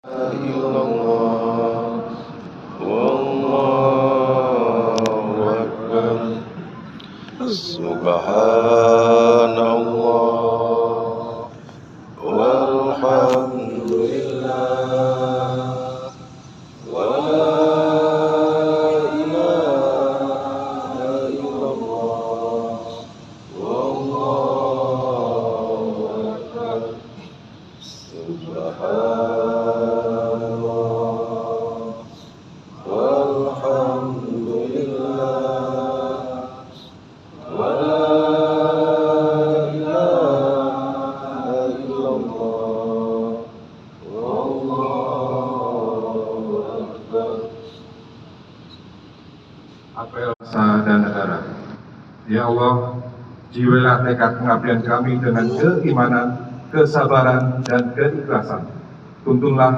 illallah wallahu akbar subhanallah walhamdulillah wala ilaha illallah wallahu akbar subhanallah walhamdulillah wala ilaha illallah wallahu akbar. Apel bangsa dan negara. Ya Allah, jiwalah tekad pengabdian kami dengan keimanan, kesabaran, dan keikhlasan. Tuntunlah